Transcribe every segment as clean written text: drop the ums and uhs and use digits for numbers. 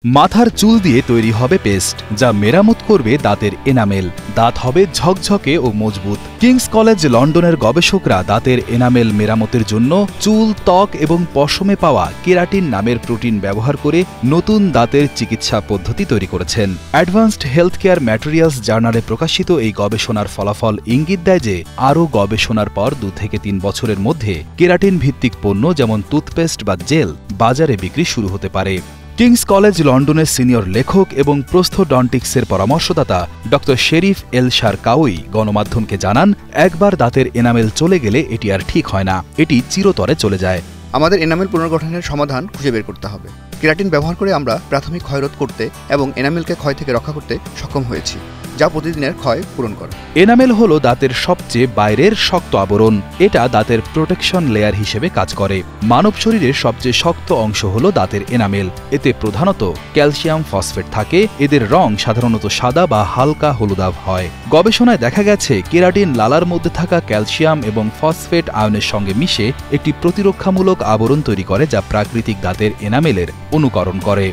মাথার চুল দিয়ে তৈরি হবে পেস্ট যা মেরামত করবে দাঁতের এনামেল। দাঁত হবে ঝকঝকে ও মজবুত। কিংস কলেজ লন্ডনের গবেষকরা দাঁতের এনামেল মেরামতের জন্য চুল, ত্বক এবং পশমে পাওয়া কেরাটিন নামের প্রোটিন ব্যবহার করে নতুন দাঁতের চিকিৎসা পদ্ধতি তৈরি করেছেন। অ্যাডভান্সড হেলথ কেয়ার ম্যাটেরিয়ালস জার্নালে প্রকাশিত এই গবেষণার ফলাফল ইঙ্গিত দেয় যে আরও গবেষণার পর 2 থেকে 3 বছরের মধ্যে কেরাটিন ভিত্তিক পণ্য যেমন টুথপেস্ট বা জেল বাজারে বিক্রি শুরু হতে পারে। কিংস কলেজ লন্ডনের সিনিয়র লেখক এবং প্রস্থোডন্টিক্সের পরামর্শদাতা ড শেরিফ এল-শারকাউই গণমাধ্যমকে জানান, একবার দাঁতের এনামেল চলে গেলে এটি আর ঠিক হয় না, এটি চিরতরে চলে যায়। আমাদের এনামেল পুনর্গঠনের সমাধান খুঁজে বের করতে হবে। কেরাটিন ব্যবহার করে আমরা প্রাথমিক ক্ষয়রোধ করতে এবং এনামেলকে ক্ষয় থেকে রক্ষা করতে সক্ষম হয়েছি, যা প্রতিদিনের ক্ষয় পূরণ করে। এনামেল হলো দাঁতের সবচেয়ে বাইরের শক্ত আবরণ। এটা দাঁতের প্রোটেকশন লেয়ার হিসেবে কাজ করে। মানব শরীরের সবচেয়ে শক্ত অংশ হলো দাঁতের এনামেল। এতে প্রধানত ক্যালসিয়াম ফসফেট থাকে। এদের রং সাধারণত সাদা বা হালকা হলুদাভ হয়। গবেষণায় দেখা গেছে কেরাটিন লালার মধ্যে থাকা ক্যালসিয়াম এবং ফসফেট আয়নের সঙ্গে মিশে একটি প্রতিরক্ষামূলক আবরণ তৈরি করে, যা প্রাকৃতিক দাঁতের এনামেলের অনুকরণ করে।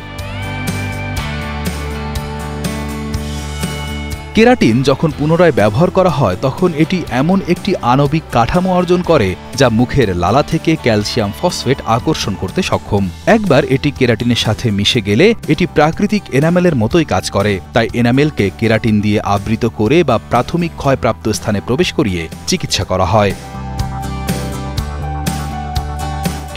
কেরাটিন যখন পুনরায় ব্যবহার করা হয় তখন এটি এমন একটি আণবিক কাঠামো অর্জন করে যা মুখের লালা থেকে ক্যালসিয়াম ফসফেট আকর্ষণ করতে সক্ষম। একবার এটি কেরাটিনের সাথে মিশে গেলে এটি প্রাকৃতিক এনামেলের মতোই কাজ করে। তাই এনামেলকে কেরাটিন দিয়ে আবৃত করে বা প্রাথমিক ক্ষয়প্রাপ্ত স্থানে প্রবেশ করিয়ে চিকিৎসা করা হয়।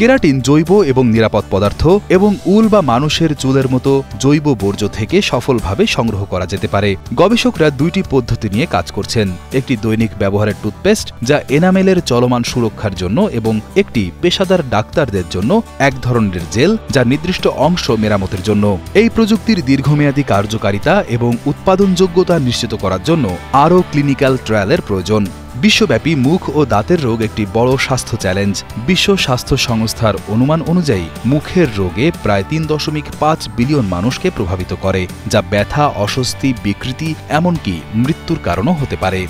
কেরাটিন জৈব এবং নিরাপদ পদার্থ এবং উল বা মানুষের চুলের মতো জৈব বর্জ্য থেকে সফলভাবে সংগ্রহ করা যেতে পারে। গবেষকরা 2টি পদ্ধতি নিয়ে কাজ করছেন, একটি দৈনিক ব্যবহারের টুথপেস্ট যা এনামেলের চলমান সুরক্ষার জন্য এবং একটি পেশাদার ডাক্তারদের জন্য এক ধরনের জেল যা নির্দিষ্ট অংশ মেরামতের জন্য। এই প্রযুক্তির দীর্ঘমেয়াদী কার্যকারিতা এবং উৎপাদনযোগ্যতা নিশ্চিত করার জন্য আরও ক্লিনিক্যাল ট্রায়ালের প্রয়োজন। বিশ্বব্যাপী মুখ ও দাঁতের রোগ একটি বড় স্বাস্থ্য চ্যালেঞ্জ। বিশ্ব স্বাস্থ্য সংস্থার অনুমান অনুযায়ী মুখের রোগে প্রায় 3.5 বিলিয়ন মানুষকে প্রভাবিত করে, যা ব্যথা, অস্বস্তি, বিকৃতি এমনকি মৃত্যুর কারণও হতে পারে।